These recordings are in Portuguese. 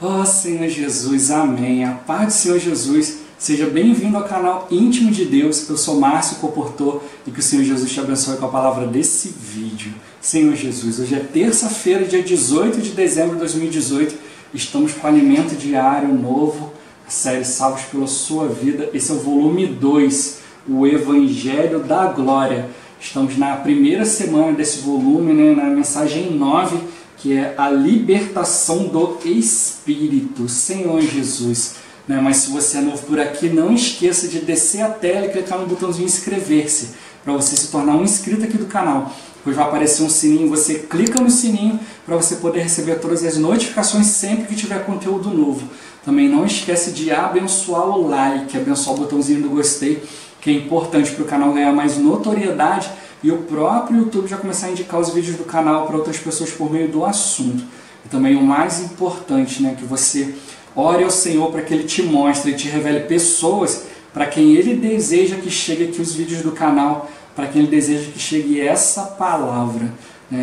Ó Senhor Jesus, amém. A paz do Senhor Jesus. Seja bem-vindo ao canal Íntimo de Deus. Eu sou Márcio Comportor e que o Senhor Jesus te abençoe com a palavra desse vídeo. Senhor Jesus, hoje é terça-feira, dia 18 de dezembro de 2018. Estamos com alimento diário novo, a série Salvos pela Sua Vida. Esse é o volume 2, o Evangelho da Glória. Estamos na primeira semana desse volume, na mensagem 9, que é a libertação do Espírito. Senhor Jesus. Mas se você é novo por aqui, não esqueça de descer a tela e clicar no botãozinho inscrever-se, para você se tornar um inscrito aqui do canal. Depois vai aparecer um sininho, você clica no sininho para você poder receber todas as notificações sempre que tiver conteúdo novo. Também não esquece de abençoar o like, abençoar o botãozinho do gostei, que é importante para o canal ganhar mais notoriedade e o próprio YouTube já começar a indicar os vídeos do canal para outras pessoas por meio do assunto. E também o mais importante, que você ore ao Senhor para que Ele te mostre e te revele pessoas para quem Ele deseja que chegue aqui os vídeos do canal, para quem Ele deseja que chegue essa palavra.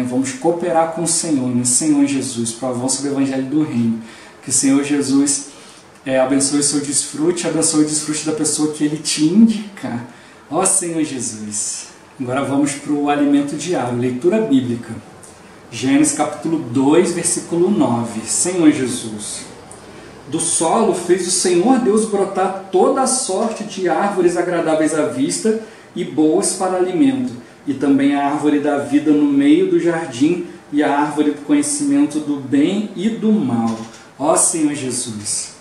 Vamos cooperar com o Senhor, Senhor Jesus, para o avanço do Evangelho do Reino. Que o Senhor Jesus abençoe o seu desfrute, abençoe o desfrute da pessoa que Ele te indica. Ó Senhor Jesus. Agora vamos para o alimento diário, leitura bíblica. Gênesis capítulo 2, versículo 9. Senhor Jesus. Do solo fez o Senhor Deus brotar toda a sorte de árvores agradáveis à vista e boas para alimento, e também a árvore da vida no meio do jardim e a árvore do conhecimento do bem e do mal. Ó Senhor Jesus.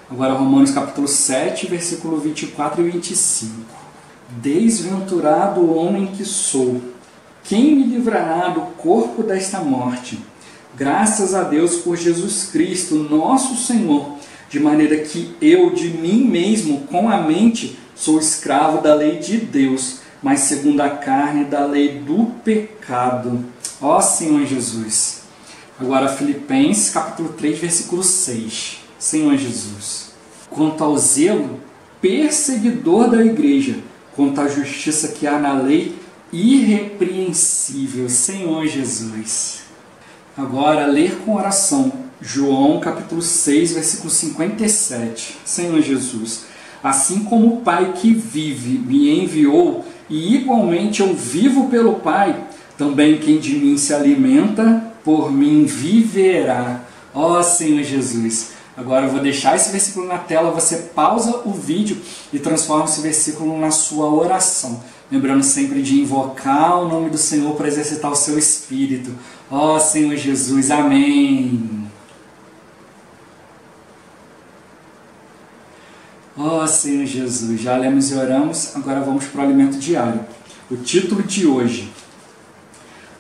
Agora Romanos capítulo 7, versículo 24 e 25. Desventurado o homem que sou, quem me livrará do corpo desta morte? Graças a Deus por Jesus Cristo, nosso Senhor, de maneira que eu, de mim mesmo, com a mente, sou escravo da lei de Deus, mas segundo a carne, da lei do pecado. Ó Senhor Jesus. Agora Filipenses, capítulo 3, versículo 6. Senhor Jesus. Quanto ao zelo, perseguidor da igreja, quanto à justiça que há na lei, irrepreensível. Senhor Jesus. Agora, ler com oração, João capítulo 6, versículo 57. Senhor Jesus, assim como o Pai que vive me enviou, e igualmente eu vivo pelo Pai, também quem de mim se alimenta, por mim viverá. Ó Senhor Jesus. Agora eu vou deixar esse versículo na tela, você pausa o vídeo e transforma esse versículo na sua oração. Lembrando sempre de invocar o nome do Senhor para exercitar o seu espírito. Ó Senhor Jesus, amém. Ó Senhor Jesus, já lemos e oramos, agora vamos para o alimento diário. O título de hoje: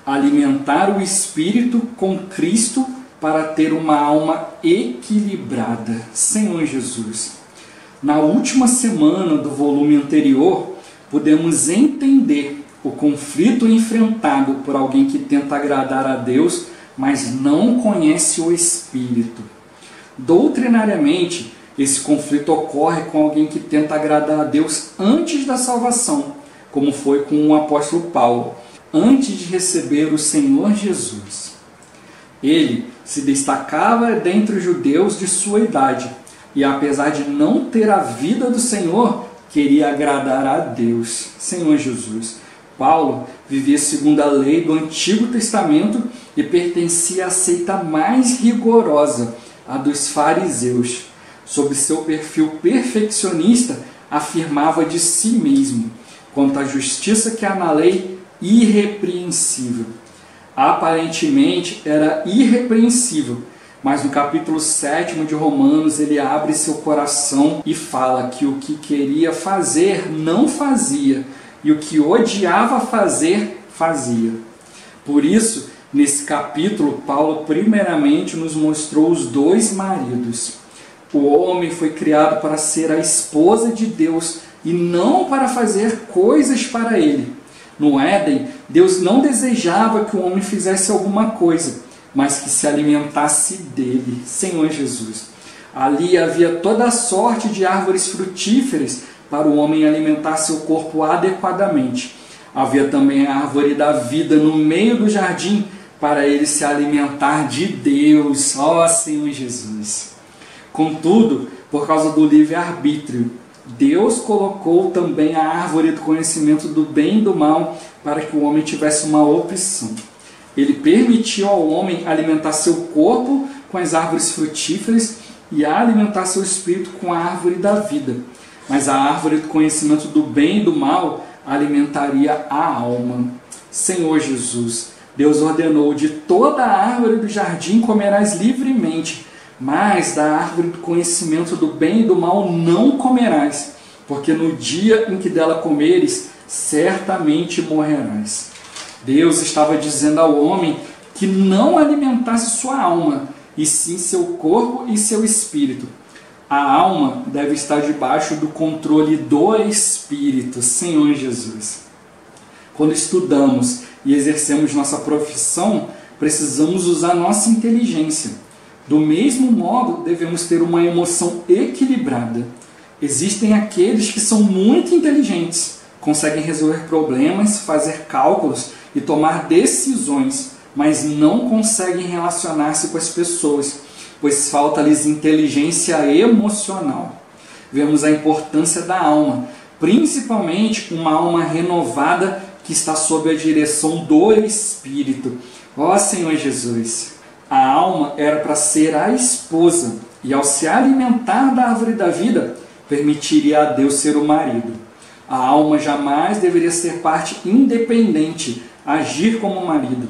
alimentar o espírito com Cristo para ter uma alma equilibrada. Senhor Jesus. Na última semana do volume anterior, podemos entender o conflito enfrentado por alguém que tenta agradar a Deus, mas não conhece o Espírito. Doutrinariamente, esse conflito ocorre com alguém que tenta agradar a Deus antes da salvação, como foi com o apóstolo Paulo, antes de receber o Senhor Jesus. Ele se destacava dentre os judeus de sua idade, e apesar de não ter a vida do Senhor, queria agradar a Deus. Senhor Jesus. Paulo vivia segundo a lei do Antigo Testamento e pertencia à seita mais rigorosa, a dos fariseus. Sob seu perfil perfeccionista, afirmava de si mesmo, quanto à justiça que há na lei, irrepreensível. Aparentemente era irrepreensível, mas no capítulo 7 de Romanos ele abre seu coração e fala que o que queria fazer não fazia, e o que odiava fazer, fazia. Por isso, nesse capítulo, Paulo primeiramente nos mostrou os dois maridos. O homem foi criado para ser a esposa de Deus e não para fazer coisas para ele. No Éden, Deus não desejava que o homem fizesse alguma coisa, mas que se alimentasse dele. Senhor Jesus. Ali havia toda a sorte de árvores frutíferas para o homem alimentar seu corpo adequadamente. Havia também a árvore da vida no meio do jardim para ele se alimentar de Deus. Ó Senhor Jesus. Contudo, por causa do livre-arbítrio, Deus colocou também a árvore do conhecimento do bem e do mal para que o homem tivesse uma opção. Ele permitiu ao homem alimentar seu corpo com as árvores frutíferas e alimentar seu espírito com a árvore da vida. Mas a árvore do conhecimento do bem e do mal alimentaria a alma. Senhor Jesus, Deus ordenou: de toda a árvore do jardim comerás livremente, mas da árvore do conhecimento do bem e do mal não comerás, porque no dia em que dela comeres, certamente morrerás. Deus estava dizendo ao homem que não alimentasse sua alma, e sim seu corpo e seu espírito. A alma deve estar debaixo do controle do Espírito, Senhor Jesus. Quando estudamos e exercemos nossa profissão, precisamos usar nossa inteligência. Do mesmo modo, devemos ter uma emoção equilibrada. Existem aqueles que são muito inteligentes, conseguem resolver problemas, fazer cálculos e tomar decisões, mas não conseguem relacionar-se com as pessoas, pois falta-lhes inteligência emocional. Vemos a importância da alma, principalmente uma alma renovada que está sob a direção do Espírito. Ó Senhor Jesus, a alma era para ser a esposa, e ao se alimentar da árvore da vida, permitiria a Deus ser o marido. A alma jamais deveria ser parte independente, agir como marido.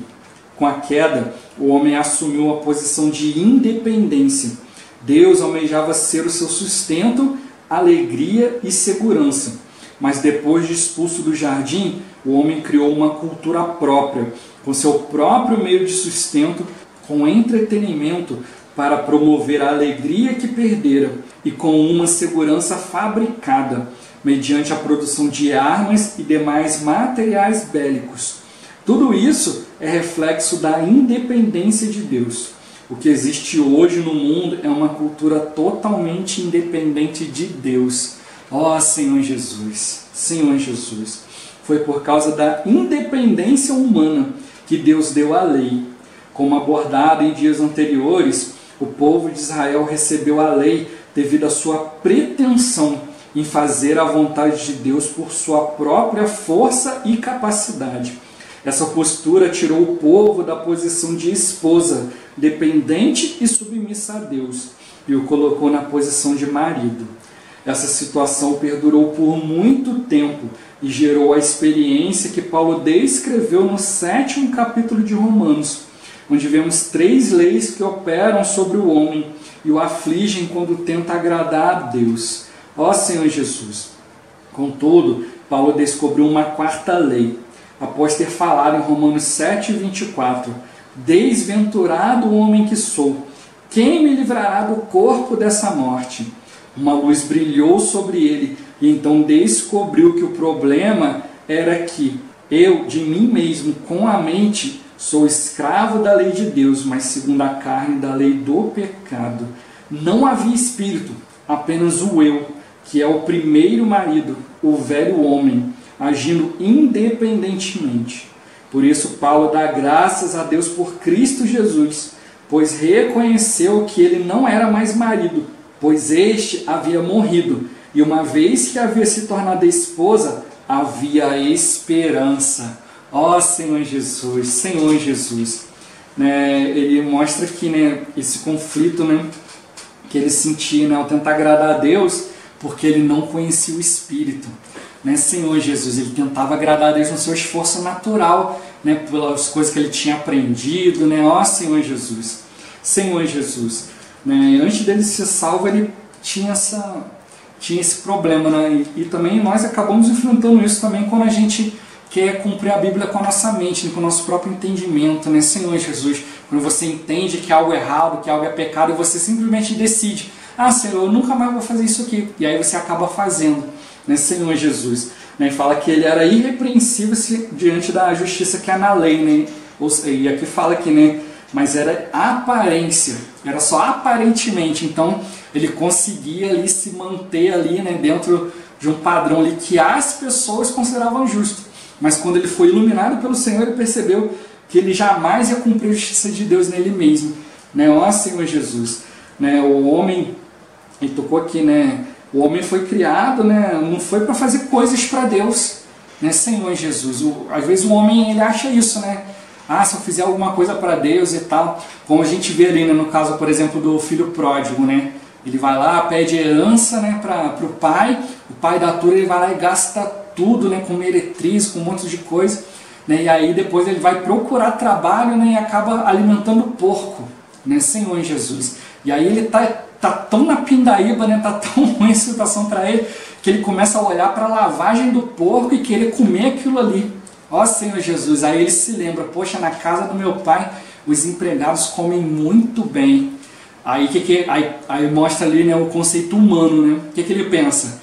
Com a queda, o homem assumiu a posição de independência. Deus almejava ser o seu sustento, alegria e segurança. Mas depois de expulso do jardim, o homem criou uma cultura própria, com seu próprio meio de sustento, com entretenimento para promover a alegria que perdera e com uma segurança fabricada, mediante a produção de armas e demais materiais bélicos. Tudo isso é reflexo da independência de Deus. O que existe hoje no mundo é uma cultura totalmente independente de Deus. Ó Senhor Jesus, Senhor Jesus, foi por causa da independência humana que Deus deu a lei. Como abordado em dias anteriores, o povo de Israel recebeu a lei devido à sua pretensão em fazer a vontade de Deus por sua própria força e capacidade. Essa postura tirou o povo da posição de esposa, dependente e submissa a Deus, e o colocou na posição de marido. Essa situação perdurou por muito tempo e gerou a experiência que Paulo descreveu no 7º capítulo de Romanos, onde vemos 3 leis que operam sobre o homem e o afligem quando tenta agradar a Deus. Ó Senhor Jesus! Contudo, Paulo descobriu uma 4ª lei, após ter falado em Romanos 7:24, desventurado o homem que sou, quem me livrará do corpo dessa morte? Uma luz brilhou sobre ele, e então descobriu que o problema era que eu, de mim mesmo, com a mente, sou escravo da lei de Deus, mas segundo a carne, da lei do pecado. Não havia espírito, apenas o eu, que é o primeiro marido, o velho homem, agindo independentemente. Por isso Paulo dá graças a Deus por Cristo Jesus, pois reconheceu que ele não era mais marido, pois este havia morrido, e uma vez que havia se tornado esposa, havia esperança. Ó Senhor Jesus, Senhor Jesus. Ele mostra que esse conflito que ele sentia ao tentar agradar a Deus, porque ele não conhecia o Espírito. Senhor Jesus, ele tentava agradar a Deus no seu esforço natural, pelas coisas que ele tinha aprendido. Ó Senhor Jesus, Senhor Jesus. Antes dele ser salvo, ele tinha esse problema. E também nós acabamos enfrentando isso também quando a gente quer cumprir a Bíblia com a nossa mente, com o nosso próprio entendimento. Senhor Jesus, quando você entende que algo é errado, que algo é pecado, e você simplesmente decide: Senhor, eu nunca mais vou fazer isso aqui. E aí você acaba fazendo. Senhor Jesus, fala que ele era irrepreensível diante da justiça que há na lei, e aqui fala que, mas era aparência, era só aparentemente, então ele conseguia ali se manter ali, dentro de um padrão ali que as pessoas consideravam justo, mas quando ele foi iluminado pelo Senhor, ele percebeu que ele jamais ia cumprir a justiça de Deus nele mesmo, ó Senhor Jesus, o homem ele tocou aqui, né? O homem foi criado, né? Não foi para fazer coisas para Deus, né? Senhor Jesus. Às vezes o homem ele acha isso, né? Ah, se eu fizer alguma coisa para Deus e tal. Como a gente vê ali, né, no caso, por exemplo, do filho pródigo, né? Ele vai lá, pede herança, né, para o pai dá tudo, ele vai lá e gasta tudo, né, com meretriz, com um monte de coisa, né? E aí depois ele vai procurar trabalho, né, e acaba alimentando o porco, né? Senhor Jesus. E aí ele tá tão na pindaíba, né, tá tão ruim a situação para ele, que ele começa a olhar para a lavagem do porco e querer comer aquilo ali. Ó Senhor Jesus, aí ele se lembra, poxa, na casa do meu pai os empregados comem muito bem. Aí mostra ali, né, o conceito humano, né? O que ele pensa?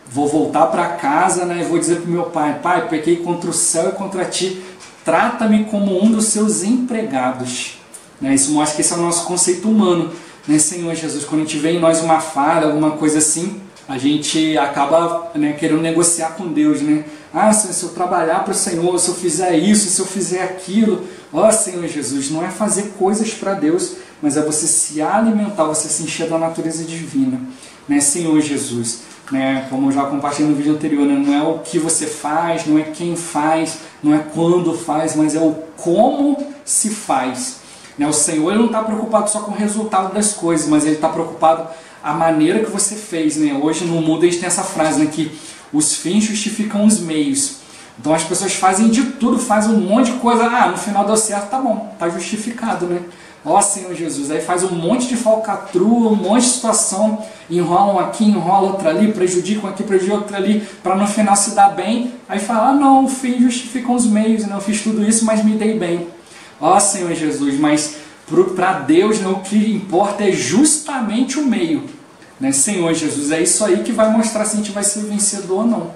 Vou voltar para casa, né, e vou dizer para o meu pai, pai, pequei contra o céu e contra ti, trata-me como um dos seus empregados. Né? Isso mostra que esse é o nosso conceito humano, né, Senhor Jesus. Quando a gente vê em nós uma falha, alguma coisa assim, a gente acaba, né, querendo negociar com Deus, né? Ah, se eu trabalhar para o Senhor, se eu fizer isso, se eu fizer aquilo, ó Senhor Jesus, não é fazer coisas para Deus, mas é você se alimentar, você se encher da natureza divina, né, Senhor Jesus, né? Como eu já compartilhei no vídeo anterior, né? Não é o que você faz, não é quem faz, não é quando faz, mas é o como se faz, né? O Senhor ele não está preocupado só com o resultado das coisas, mas Ele está preocupado a maneira que você fez, né? Hoje no mundo a gente tem essa frase, né, que os fins justificam os meios. Então as pessoas fazem de tudo, fazem um monte de coisa, no final deu certo, tá bom, tá justificado, né? Ó Senhor Jesus, aí faz um monte de falcatrua, um monte de situação, enrolam aqui, enrolam outra ali, prejudicam aqui, prejudicam outra ali, para no final se dar bem, aí fala, não, o fim justificam os meios, né? Eu fiz tudo isso, mas me dei bem. Ó Senhor Jesus, mas para Deus, né, o que importa é justamente o meio, né? Senhor Jesus, é isso aí que vai mostrar se a gente vai ser vencedor ou não.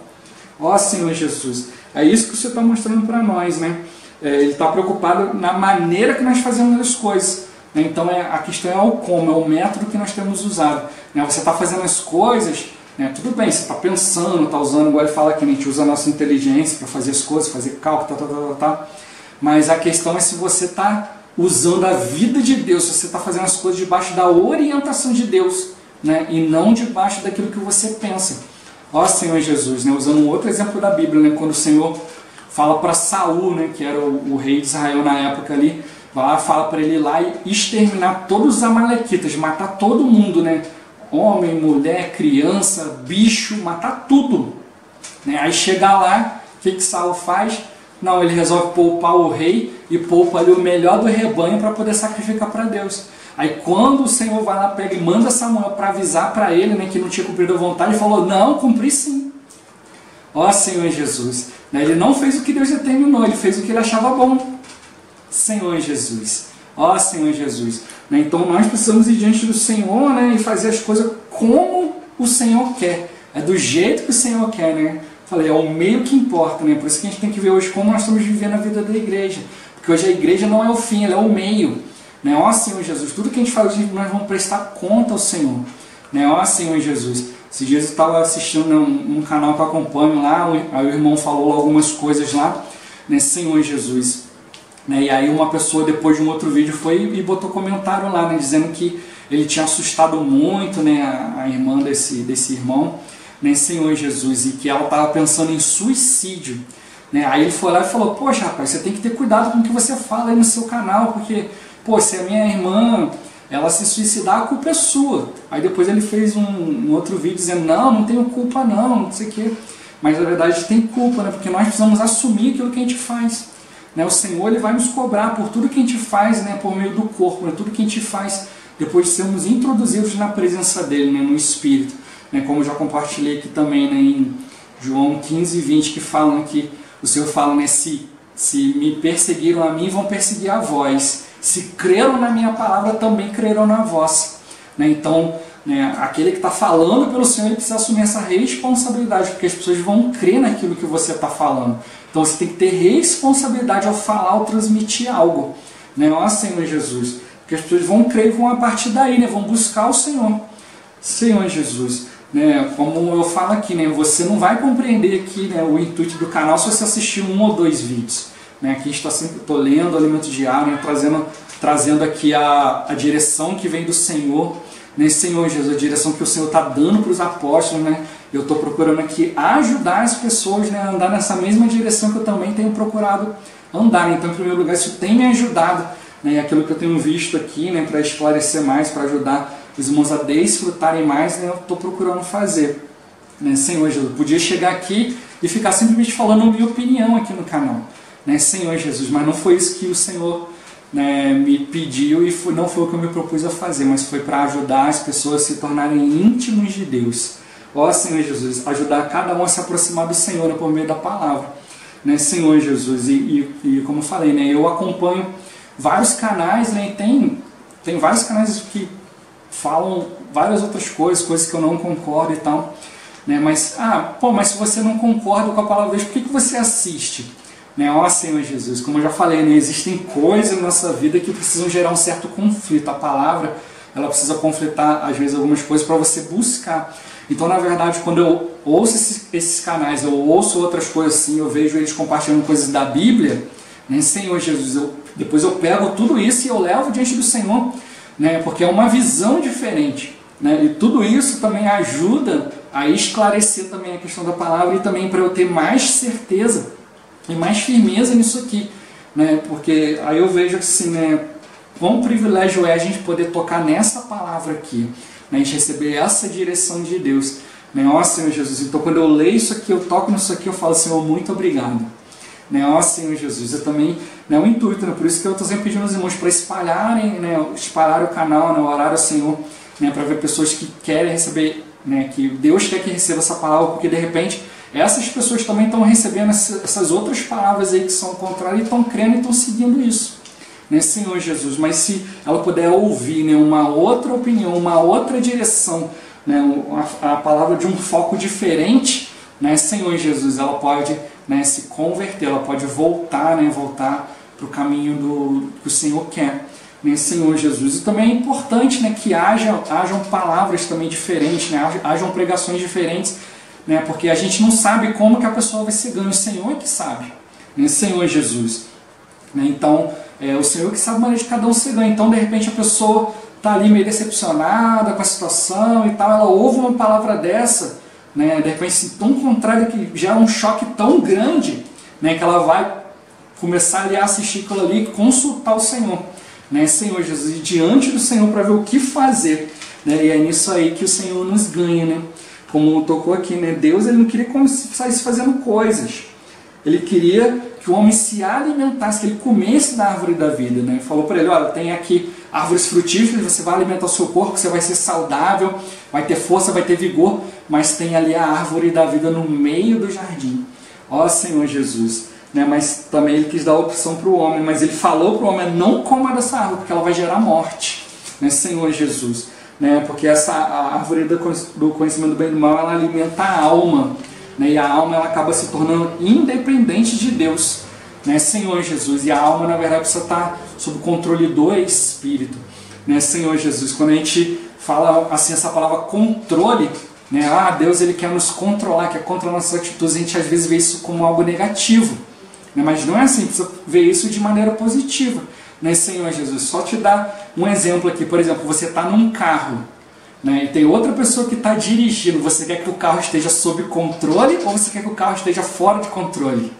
Ó Senhor Jesus, é isso que o Senhor está mostrando para nós, né? Ele está preocupado na maneira que nós fazemos as coisas, né? Então a questão é o como, é o método que nós temos usado, né? Você está fazendo as coisas, né? Tudo bem, você está pensando, está usando, igual ele fala que a gente usa a nossa inteligência para fazer as coisas, fazer cálculo, mas a questão é se você está usando a vida de Deus, se você está fazendo as coisas debaixo da orientação de Deus, né? E não debaixo daquilo que você pensa. Ó Senhor Jesus, né? Usando um outro exemplo da Bíblia, né? Quando o Senhor fala para Saul, né? Que era o rei de Israel na época ali, vai lá, fala para ele ir lá e exterminar todos os amalequitas, matar todo mundo, né? Homem, mulher, criança, bicho, matar tudo, né? Aí chega lá, o que Saul faz? Não, ele resolve poupar o rei e poupa ali o melhor do rebanho para poder sacrificar para Deus. Aí quando o Senhor vai lá, pega e manda Samuel para avisar para ele, né, que não tinha cumprido a vontade, ele falou, não, cumpri sim. Ó Senhor Jesus, né, ele não fez o que Deus determinou, ele fez o que ele achava bom. Senhor Jesus, ó Senhor Jesus. Né, então nós precisamos ir diante do Senhor, né, e fazer as coisas como o Senhor quer. É do jeito que o Senhor quer, né? Falei, é o meio que importa, né? Por isso que a gente tem que ver hoje como nós estamos vivendo a vida da igreja. Porque hoje a igreja não é o fim, ela é o meio. Né? Ó Senhor Jesus, tudo que a gente faz hoje nós vamos prestar conta ao Senhor. Né? Ó Senhor Jesus, esses dias eu estava assistindo um canal que eu acompanho lá, aí o irmão falou algumas coisas lá, né? Senhor Jesus. Né? E aí uma pessoa depois de um outro vídeo foi e botou comentário lá, né? Dizendo que ele tinha assustado muito, né? a irmã desse irmão, né? Senhor Jesus, e que ela estava pensando em suicídio. Né? Aí ele foi lá e falou, poxa rapaz, você tem que ter cuidado com o que você fala aí no seu canal, porque, pô, se a minha irmã ela se suicidar, a culpa é sua. Aí depois ele fez um outro vídeo dizendo, não tenho culpa não sei o quê. Mas na verdade tem culpa, né? Porque nós precisamos assumir aquilo que a gente faz. Né? O Senhor ele vai nos cobrar por tudo que a gente faz, né? Por meio do corpo, né? Tudo que a gente faz depois de sermos introduzidos na presença dele, né? No Espírito. Né? Como eu já compartilhei aqui também, né? Em João 15 e 20, que falam que o Senhor fala, né? Se me perseguiram a mim, vão perseguir a vós. Se creram na minha palavra, também crerão na vossa. Né? Então, né, aquele que está falando pelo Senhor, ele precisa assumir essa responsabilidade, porque as pessoas vão crer naquilo que você está falando. Então você tem que ter responsabilidade ao falar, ao transmitir algo. Né? Ó Senhor Jesus. Porque as pessoas vão crer e vão a partir daí, né? Vão buscar o Senhor. Senhor Jesus. Né? Como eu falo aqui, né? Você não vai compreender aqui, né, o intuito do canal se você assistir 1 ou 2 vídeos. Né? Aqui estou lendo o alimento diário, né? trazendo aqui a direção que vem do Senhor. né, Senhor Jesus, a direção que o Senhor está dando para os apóstolos, né, eu estou procurando aqui ajudar as pessoas, né, a andar nessa mesma direção que eu também tenho procurado andar. Então, em primeiro lugar, isso tem me ajudado, né, aquilo que eu tenho visto aqui, né, para esclarecer mais, para ajudar os irmãos a desfrutarem mais, né, eu estou procurando fazer. Né, Senhor Jesus, eu podia chegar aqui e ficar simplesmente falando a minha opinião aqui no canal, né, Senhor Jesus, mas não foi isso que o Senhor, né, me pediu e não foi o que eu me propus a fazer, mas foi para ajudar as pessoas a se tornarem íntimos de Deus. Ó Senhor Jesus, ajudar cada um a se aproximar do Senhor, né, por meio da palavra, né, Senhor Jesus, e como eu falei, né, eu acompanho vários canais, né, e tem vários canais que falam várias outras coisas que eu não concordo e tal, né, mas se você não concorda com a palavra de Deus, por que você assiste? Né, ó Senhor Jesus, como eu já falei, né, existem coisas na nossa vida que precisam gerar um certo conflito. A palavra, ela precisa conflitar, às vezes, algumas coisas para você buscar. Então, na verdade, quando eu ouço esses canais, eu ouço outras coisas assim, eu vejo eles compartilhando coisas da Bíblia, né, Senhor Jesus, depois eu pego tudo isso e eu levo diante do Senhor, né, porque é uma visão diferente, né, e tudo isso também ajuda a esclarecer também a questão da palavra e também para eu ter mais certeza e mais firmeza nisso aqui, né? Porque aí eu vejo assim, né, quão privilégio é a gente poder tocar nessa palavra aqui, né, a gente receber essa direção de Deus, né? Ó Senhor Jesus, então quando eu leio isso aqui, eu toco nisso aqui, eu falo, Senhor, muito obrigado, né? Ó Senhor Jesus, eu também, né, o intuito, né, por isso que eu estou sempre pedindo aos irmãos para espalharem, né, espalhar o canal, né, orar ao Senhor, né, para ver pessoas que querem receber, né, que Deus quer que receba essa palavra, porque de repente essas pessoas também estão recebendo essas outras palavras aí que são contrárias e estão crendo e estão seguindo isso, né, Senhor Jesus. Mas se ela puder ouvir, né, uma outra opinião, uma outra direção, né, a palavra de um foco diferente, né, Senhor Jesus, ela pode, né, se converter, ela pode voltar, né, voltar para o caminho que o Senhor quer, né, Senhor Jesus. E também é importante, né, que hajam palavras também diferentes, né, hajam pregações diferentes, né, porque a gente não sabe como que a pessoa vai ser ganha, o Senhor é que sabe, né, Senhor Jesus, né, então o Senhor que sabe a maneira de cada um ser ganho. Então de repente a pessoa está ali meio decepcionada com a situação e tal, ela ouve uma palavra dessa, né, de repente assim, tão contrária, que gera um choque tão grande, né, que ela vai começar ali a assistir aquilo ali e consultar o Senhor, né, Senhor Jesus, e diante do Senhor para ver o que fazer, né, e é nisso aí que o Senhor nos ganha, né. Como tocou aqui, né? Deus, ele não queria que o homem saísse fazendo coisas. Ele queria que o homem se alimentasse, que ele comesse da árvore da vida, né? Falou para ele, olha, tem aqui árvores frutíferas, você vai alimentar o seu corpo, você vai ser saudável, vai ter força, vai ter vigor, mas tem ali a árvore da vida no meio do jardim. Ó Senhor Jesus, né? Mas também ele quis dar a opção para o homem, mas ele falou para o homem, não coma dessa árvore, porque ela vai gerar morte, né? Senhor Jesus. Né, porque a árvore do conhecimento do bem e do mal, ela alimenta a alma, né, e a alma ela acaba se tornando independente de Deus, né, Senhor Jesus, e a alma na verdade precisa estar sob o controle do Espírito, né, Senhor Jesus. Quando a gente fala assim essa palavra controle, né, Deus ele quer nos controlar, quer controlar nossas atitudes, a gente às vezes vê isso como algo negativo, né, mas não é assim, precisa ver isso de maneira positiva, né, Senhor Jesus. Só te dar um exemplo aqui, por exemplo, você está num carro, né, e tem outra pessoa que está dirigindo, você quer que o carro esteja sob controle ou você quer que o carro esteja fora de controle?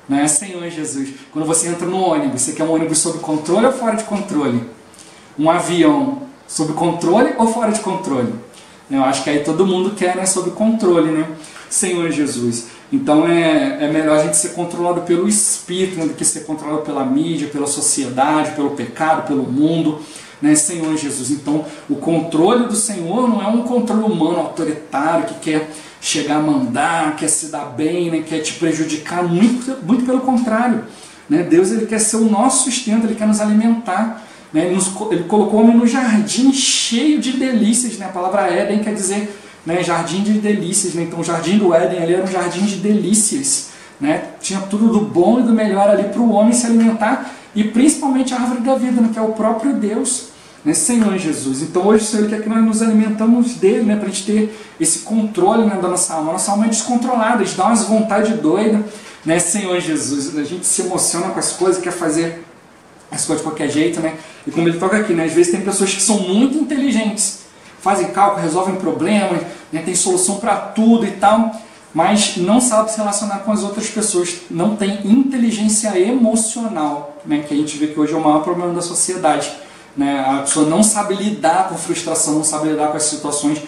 Né, Senhor Jesus. Quando você entra no ônibus, você quer um ônibus sob controle ou fora de controle? Um avião sob controle ou fora de controle? Eu acho que aí todo mundo quer, né, sob controle, né, Senhor Jesus. Então é melhor a gente ser controlado pelo Espírito, né, do que ser controlado pela mídia, pela sociedade, pelo pecado, pelo mundo, né, Senhor Jesus. Então o controle do Senhor não é um controle humano, autoritário, que quer chegar a mandar, quer se dar bem, né, quer te prejudicar, muito pelo contrário, né. Deus ele quer ser o nosso sustento, ele quer nos alimentar, né, ele colocou o homem no jardim cheio de delícias, né, a palavra Éden quer dizer, né, jardim de delícias, né? Então o jardim do Éden ali era um jardim de delícias, né? Tinha tudo do bom e do melhor ali para o homem se alimentar, e principalmente a árvore da vida, né, que é o próprio Deus, né, Senhor Jesus. Então hoje o Senhor quer que nós nos alimentamos dele, né, para a gente ter esse controle, né, da nossa alma. A nossa alma é descontrolada, a gente dá umas vontades doidas, né, Senhor Jesus. A gente se emociona com as coisas, quer fazer as coisas de qualquer jeito, né? E como ele toca aqui, né, às vezes tem pessoas que são muito inteligentes, fazem cálculo, resolvem problemas, né, tem solução para tudo e tal, mas não sabe se relacionar com as outras pessoas, não tem inteligência emocional, né, que a gente vê que hoje é o maior problema da sociedade. Né, a pessoa não sabe lidar com frustração, não sabe lidar com as situações.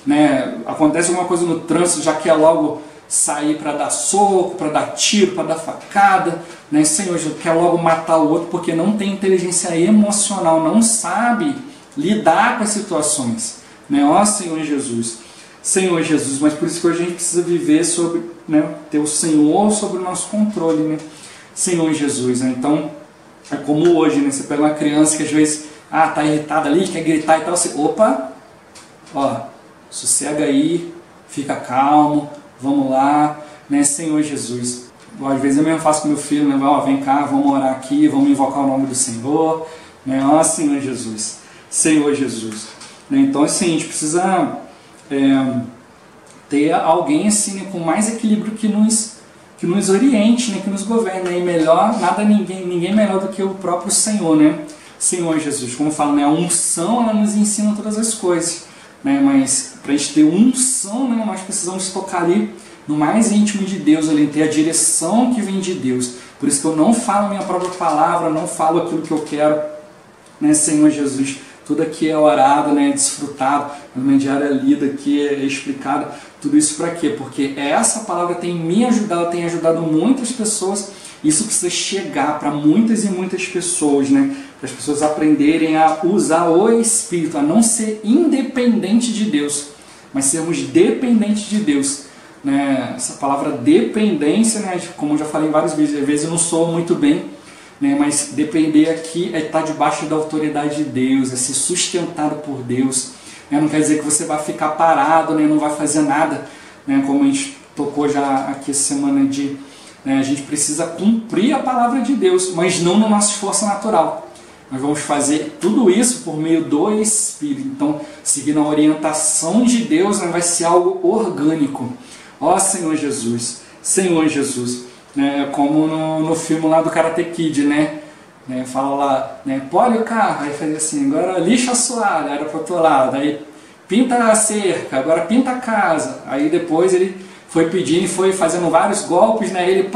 Né, acontece alguma coisa no trânsito, já quer logo sair para dar soco, para dar tiro, para dar facada, né, Senhor, já quer logo matar o outro porque não tem inteligência emocional, não sabe lidar com as situações. Né, ó Senhor Jesus, Senhor Jesus, mas por isso que hoje a gente precisa viver sobre, né, ter o Senhor sobre o nosso controle, né, Senhor Jesus. Né, então, é como hoje, né, você pega uma criança que às vezes tá irritada ali, quer gritar e tal, você, opa, ó, sossega aí, fica calmo, vamos lá, né, Senhor Jesus. Às vezes eu mesmo faço com meu filho, né, ó, vem cá, vamos orar aqui, vamos invocar o nome do Senhor, né, ó Senhor Jesus, Senhor Jesus. Né, então assim, a gente precisa ter alguém assim, né, com mais equilíbrio que nos oriente, né, que nos governe, né, e melhor, ninguém melhor do que o próprio Senhor, né, Senhor Jesus. Como eu falo, né, a unção ela nos ensina todas as coisas. Né, mas para a gente ter unção, né, nós precisamos tocar ali no mais íntimo de Deus, ali, ter a direção que vem de Deus. Por isso que eu não falo a minha própria palavra, não falo aquilo que eu quero, né, Senhor Jesus. Tudo aqui é orado, né, é desfrutado, a minha diária lida aqui, é explicado. Tudo isso para quê? Porque essa palavra tem me ajudado, tem ajudado muitas pessoas. Isso precisa chegar para muitas e muitas pessoas, né? Para as pessoas aprenderem a usar o Espírito, a não ser independente de Deus, mas sermos dependentes de Deus. Né? Essa palavra dependência, né? Como eu já falei várias vezes, às vezes eu não sou muito bem, né? Mas depender aqui é estar debaixo da autoridade de Deus, é ser sustentado por Deus. Né? Não quer dizer que você vai ficar parado, né? Não vai fazer nada, né? Como a gente tocou já aqui essa semana a gente precisa cumprir a palavra de Deus, mas não no nosso esforço natural. Nós vamos fazer tudo isso por meio do Espírito. Então, seguindo a orientação de Deus, né, vai ser algo orgânico. Ó Senhor Jesus, Senhor Jesus. Né, como no filme lá do Karate Kid, né? Fala lá, né, pole o carro, aí faz assim, agora lixa a soalha, era para o outro lado, aí pinta a cerca, agora pinta a casa. Aí depois ele foi pedindo e foi fazendo vários golpes, né? Ele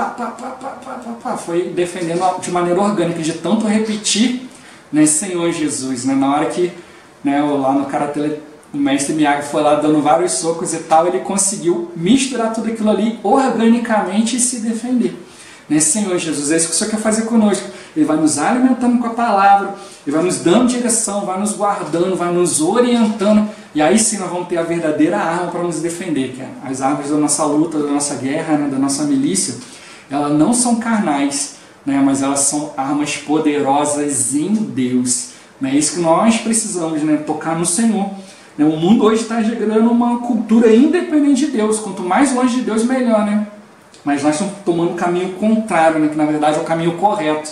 foi defendendo de maneira orgânica, de tanto repetir, né, Senhor Jesus. Né? Na hora que, né, lá no Karatê, o mestre Miyagi foi lá dando vários socos e tal, ele conseguiu misturar tudo aquilo ali organicamente e se defender. Né, Senhor Jesus, é isso que o Senhor quer fazer conosco. Ele vai nos alimentando com a palavra, Ele vai nos dando direção, vai nos guardando, vai nos orientando. E aí sim nós vamos ter a verdadeira arma para nos defender, que é as armas da nossa luta, da nossa guerra, né, da nossa milícia. Elas não são carnais, né, mas elas são armas poderosas em Deus. Né, é isso que nós precisamos, né, tocar no Senhor. Né, o mundo hoje está gerando uma cultura independente de Deus. Quanto mais longe de Deus, melhor. Né? Mas nós estamos tomando o caminho contrário, né, que na verdade é o caminho correto,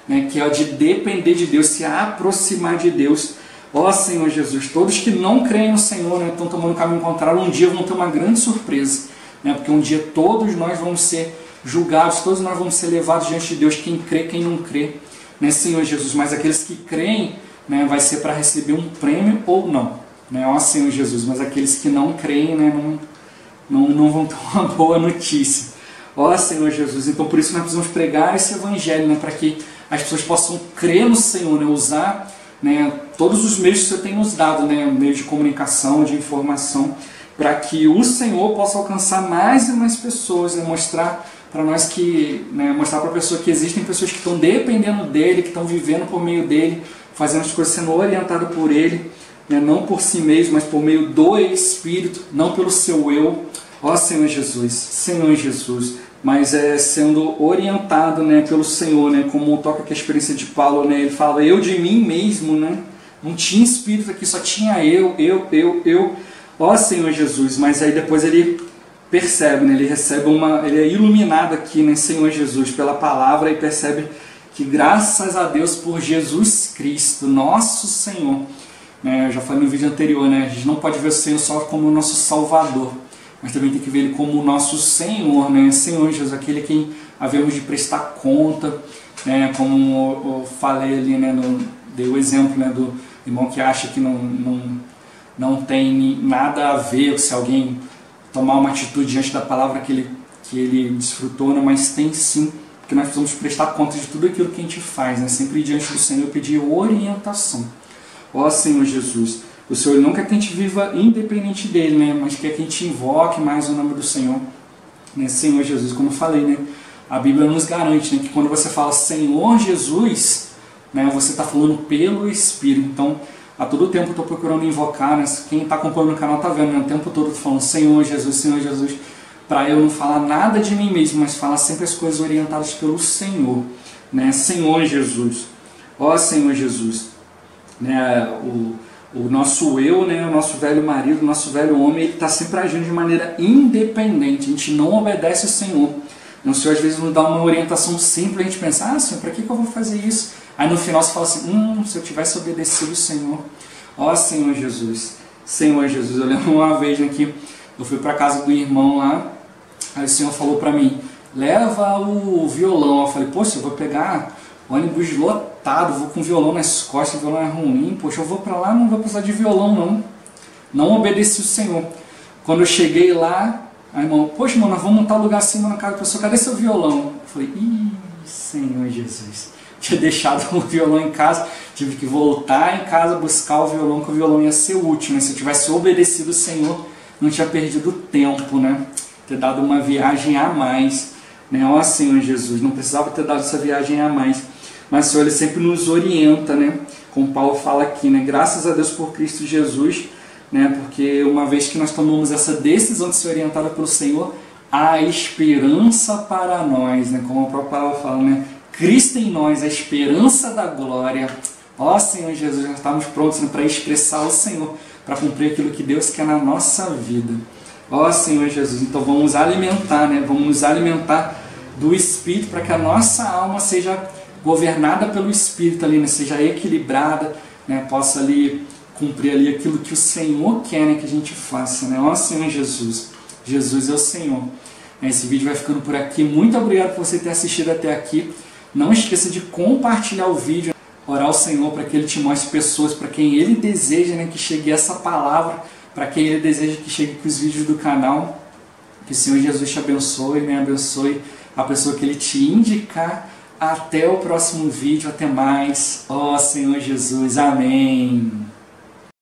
né, que é o de depender de Deus, se aproximar de Deus. Ó Senhor Jesus, todos que não creem no Senhor, né, estão tomando o caminho contrário, um dia vão ter uma grande surpresa, né, porque um dia todos nós vamos ser julgados, todos nós vamos ser levados diante de Deus, quem crê, quem não crê, né, Senhor Jesus, mas aqueles que creem, né, vai ser para receber um prêmio ou não, né, ó Senhor Jesus, mas aqueles que não creem, né, não vão ter uma boa notícia, ó Senhor Jesus. Então por isso nós precisamos pregar esse evangelho, né, para que as pessoas possam crer no Senhor, né, usar, né, todos os meios que o Senhor tem nos dado, né, meios de comunicação, de informação, para que o Senhor possa alcançar mais e mais pessoas, né, mostrar para nós que, né, mostrar para a pessoa que existem pessoas que estão dependendo dele, que estão vivendo por meio dele, fazendo as coisas sendo orientado por ele, né, não por si mesmo, mas por meio do Espírito, não pelo seu eu. Ó Senhor Jesus, Senhor Jesus, mas sendo orientado, né, pelo Senhor, né, como toca aqui a experiência de Paulo, né, ele fala, eu de mim mesmo, né, não tinha espírito aqui, só tinha eu, ó Senhor Jesus, mas aí depois ele percebe, né, ele é iluminado aqui, né, Senhor Jesus, pela palavra, e percebe que graças a Deus por Jesus Cristo, nosso Senhor, né, eu já falei no vídeo anterior, né, a gente não pode ver o Senhor só como o nosso Salvador, mas também tem que ver Ele como o nosso Senhor, né? Senhor Jesus, aquele a quem havemos de prestar conta, né? Como eu falei ali, né? Dei o exemplo, né, do irmão que acha que não não tem nada a ver se alguém tomar uma atitude diante da palavra que ele desfrutou, né? Mas tem sim, porque nós precisamos prestar conta de tudo aquilo que a gente faz, né? Sempre diante do Senhor pedir orientação. Ó Senhor Jesus, o Senhor não quer que a gente viva independente dele, né? Mas quer que a gente invoque mais o nome do Senhor, né? Senhor Jesus, como eu falei, né? A Bíblia nos garante, né, que quando você fala Senhor Jesus, né, você está falando pelo Espírito. Então, a todo tempo eu estou procurando invocar, né? Quem está acompanhando o canal está vendo, né? O tempo todo eu estou falando Senhor Jesus, para eu não falar nada de mim mesmo, mas falar sempre as coisas orientadas pelo Senhor, né? Senhor Jesus, ó Senhor Jesus, né? O nosso eu, né? O nosso velho marido, o nosso velho homem, ele está sempre agindo de maneira independente. A gente não obedece ao Senhor. O Senhor às vezes nos dá uma orientação simples, a gente pensa, Senhor, para que eu vou fazer isso? Aí no final você fala assim, se eu tivesse obedecido o Senhor, ó Senhor Jesus, eu lembro uma vez, né, que eu fui para casa do irmão lá, aí o Senhor falou para mim, leva o violão. Eu falei, poxa, eu vou pegar ônibus lotado, vou com violão nas costas, o violão é ruim, poxa, eu vou para lá, não vou precisar de violão não obedeci o Senhor. Quando eu cheguei lá, aí, irmão, poxa, mano, nós vamos montar lugar assim na casa da pessoa, cadê seu violão? Eu falei, Senhor Jesus, tinha deixado o violão em casa, tive que voltar em casa buscar o violão, que o violão ia ser útil, né? Se eu tivesse obedecido o Senhor, não tinha perdido tempo, né? Ter dado uma viagem a mais, né? Ó Senhor Jesus, não precisava ter dado essa viagem a mais, mas o Senhor, ele sempre nos orienta, né? Como Paulo fala aqui, né? Graças a Deus por Cristo Jesus, né? Porque uma vez que nós tomamos essa decisão de ser orientada pelo Senhor, há esperança para nós, né? Como a própria palavra fala, né? Cristo em nós, a esperança da glória. Ó Senhor Jesus, nós estamos prontos, né, para expressar o Senhor, para cumprir aquilo que Deus quer na nossa vida. Ó Senhor Jesus, então vamos alimentar, né? Vamos nos alimentar do Espírito para que a nossa alma seja governada pelo Espírito ali, né? Seja equilibrada, né? Possa ali cumprir ali aquilo que o Senhor quer, né, que a gente faça, né? Ó Senhor Jesus, Jesus é o Senhor. Esse vídeo vai ficando por aqui. Muito obrigado por você ter assistido até aqui. Não esqueça de compartilhar o vídeo, orar ao Senhor para que Ele te mostre pessoas para quem Ele deseja, né, que chegue essa palavra, para quem Ele deseja que chegue com os vídeos do canal. Que o Senhor Jesus te abençoe, né? Abençoe a pessoa que Ele te indicar. Até o próximo vídeo, até mais. Ó Senhor Jesus, amém.